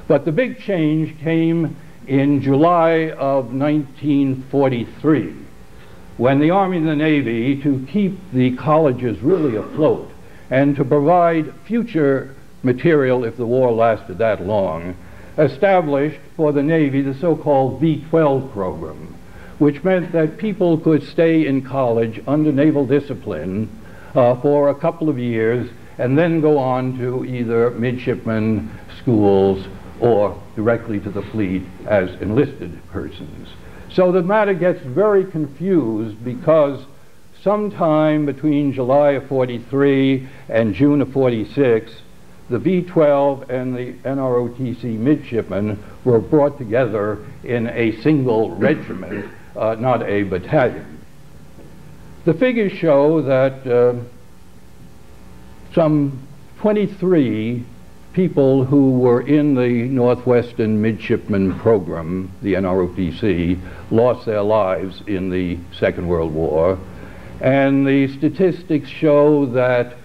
But the big change came in July of 1943, when the Army and the Navy, to keep the colleges really afloat and to provide future material if the war lasted that long, established for the Navy the so-called V-12 program, which meant that people could stay in college under naval discipline for a couple of years and then go on to either midshipman schools or directly to the fleet as enlisted persons. So the matter gets very confused because sometime between July of 43 and June of 46, the V-12 and the NROTC midshipmen were brought together in a single regiment, not a battalion. The figures show that some 23 people who were in the Northwestern midshipman program, the NROTC, lost their lives in the Second World War. And the statistics show that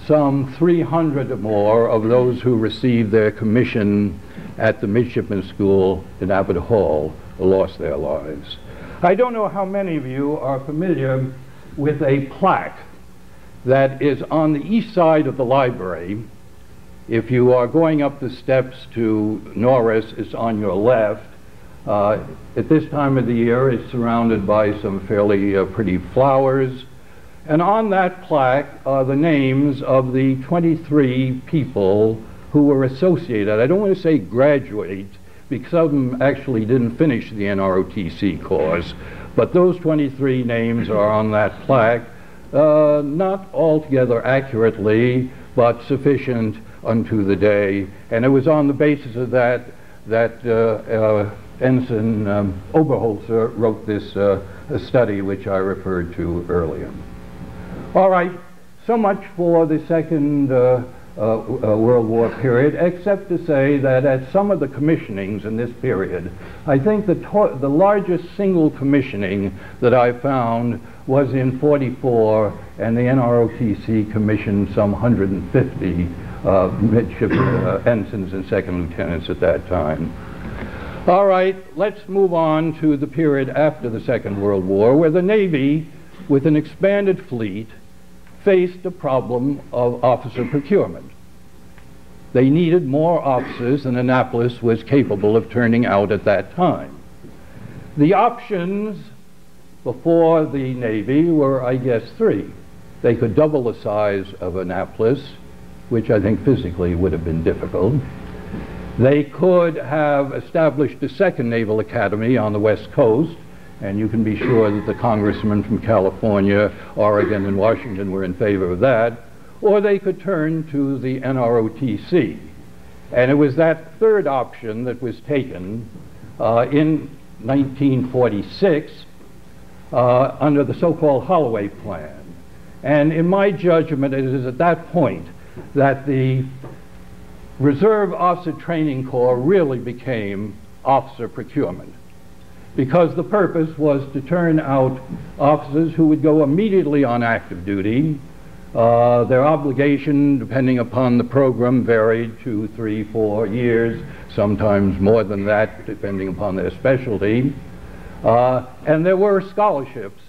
some 300 or more of those who received their commission at the midshipman school in Abbott Hall lost their lives. I don't know how many of you are familiar with a plaque that is on the east side of the library. If you are going up the steps to Norris, it's on your left. At this time of the year, it's surrounded by some fairly pretty flowers. And on that plaque are the names of the 23 people who were associated. I don't want to say graduate, because some of them actually didn't finish the NROTC course, but those 23 names are on that plaque, not altogether accurately, but sufficient unto the day. And it was on the basis of that Ensign Oberholzer wrote this study which I referred to earlier. All right, so much for the Second World War period, except to say that at some of the commissionings in this period, I think the largest single commissioning that I found was in 44, and the NROTC commissioned some 150 midshipmen, ensigns and second lieutenants at that time. All right, let's move on to the period after the Second World War, where the Navy, with an expanded fleet, faced a problem of officer procurement. They needed more officers than Annapolis was capable of turning out at that time. The options before the Navy were, I guess, three. They could double the size of Annapolis, which I think physically would have been difficult. They could have established a second naval academy on the West Coast, and you can be sure that the congressmen from California, Oregon, and Washington were in favor of that, or they could turn to the NROTC. And it was that third option that was taken in 1946 under the so-called Holloway Plan. And in my judgment, it is at that point that the Reserve Officer Training Corps really became officer procurement, because the purpose was to turn out officers who would go immediately on active duty. Their obligation, depending upon the program, varied 2, 3, 4 years, sometimes more than that, depending upon their specialty. And there were scholarships.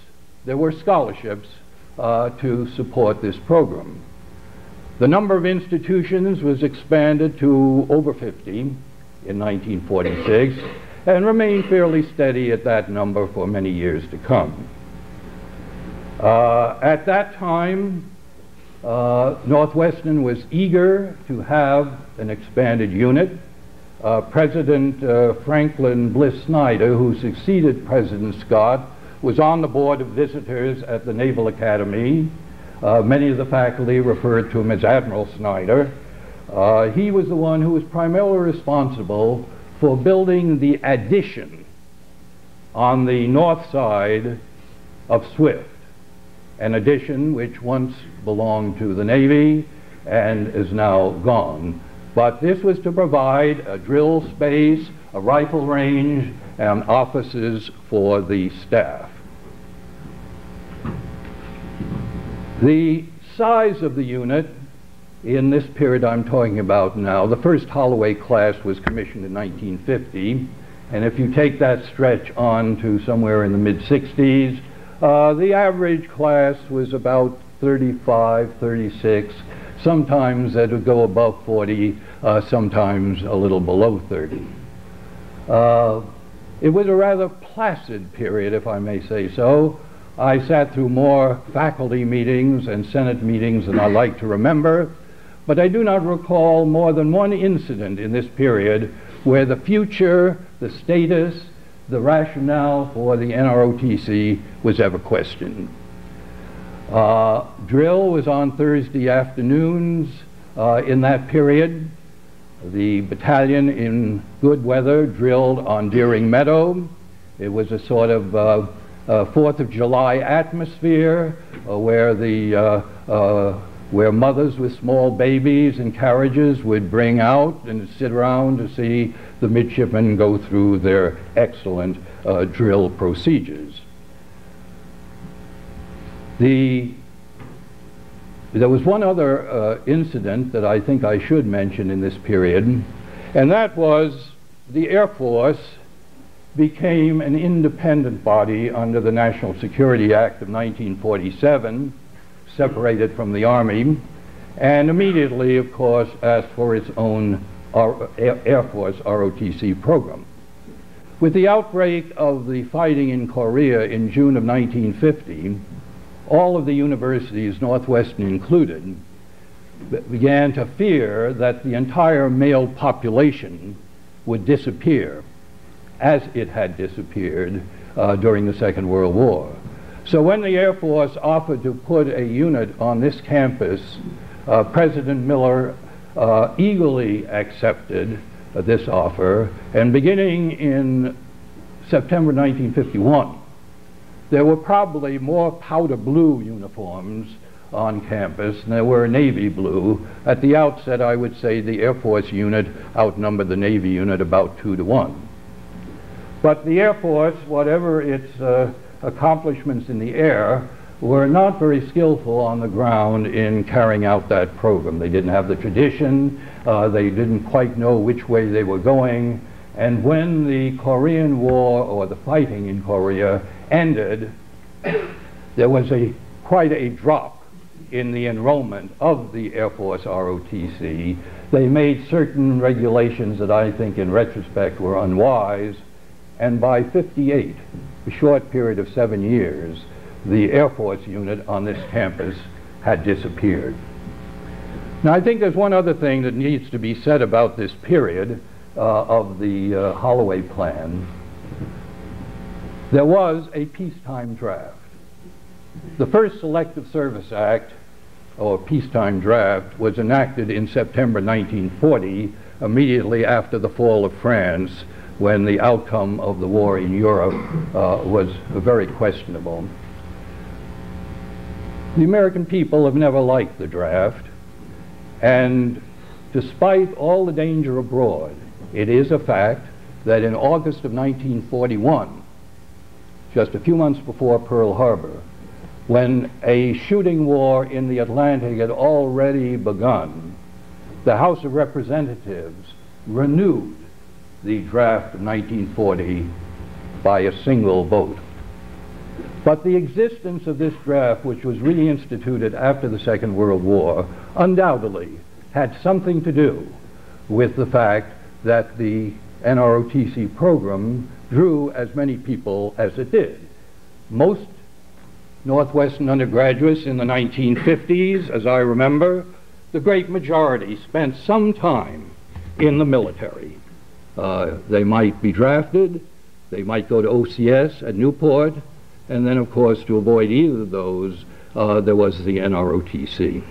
To support this program. The number of institutions was expanded to over 50 in 1946 and remained fairly steady at that number for many years to come. At that time, Northwestern was eager to have an expanded unit. President Franklin Bliss Snyder, who succeeded President Scott, was on the board of visitors at the Naval Academy. Many of the faculty referred to him as Admiral Snyder. He was the one who was primarily responsible for building the addition on the north side of Swift, an addition which once belonged to the Navy and is now gone. But this was to provide a drill space, a rifle range, and offices for the staff. The size of the unit in this period I'm talking about now, the first Holloway class was commissioned in 1950, and if you take that stretch on to somewhere in the mid-60s, the average class was about 35, 36. Sometimes that would go above 40, sometimes a little below 30. It was a rather placid period, if I may say so. I sat through more faculty meetings and Senate meetings than I like to remember, but I do not recall more than one incident in this period where the future, the status, the rationale for the NROTC was ever questioned. Drill was on Thursday afternoons in that period. The battalion in good weather drilled on Deering Meadow. It was a sort of 4th of July atmosphere where mothers with small babies and carriages would bring out and sit around to see the midshipmen go through their excellent drill procedures. There was one other incident that I think I should mention in this period, and that was the Air Force became an independent body under the National Security Act of 1947, separated from the Army, and immediately, of course, asked for its own Air Force ROTC program. With the outbreak of the fighting in Korea in June of 1950, all of the universities, Northwestern included, began to fear that the entire male population would disappear, as it had disappeared during the Second World War. So when the Air Force offered to put a unit on this campus, President Miller eagerly accepted this offer, and beginning in September 1951, there were probably more powder blue uniforms on campus than there were navy blue. At the outset, I would say the Air Force unit outnumbered the Navy unit about 2 to 1. But the Air Force, whatever its accomplishments in the air, were not very skillful on the ground in carrying out that program. They didn't have the tradition, they didn't quite know which way they were going, and when the Korean War, or the fighting in Korea, ended, there was quite a drop in the enrollment of the Air Force ROTC. They made certain regulations that I think in retrospect were unwise, and by '58, a short period of 7 years, the Air Force unit on this campus had disappeared. Now I think there's one other thing that needs to be said about this period of the Holloway plan. There was a peacetime draft. The first Selective Service Act, or peacetime draft, was enacted in September 1940, immediately after the fall of France, when the outcome of the war in Europe was very questionable. The American people have never liked the draft, and despite all the danger abroad, it is a fact that in August of 1941, just a few months before Pearl Harbor, when a shooting war in the Atlantic had already begun, the House of Representatives renewed the draft of 1940 by a single vote. But the existence of this draft, which was reinstituted after the Second World War, undoubtedly had something to do with the fact that the NROTC program drew as many people as it did. Most Northwestern undergraduates in the 1950s, as I remember, the great majority spent some time in the military. They might be drafted, they might go to OCS at Newport, and then of course to avoid either of those, there was the NROTC.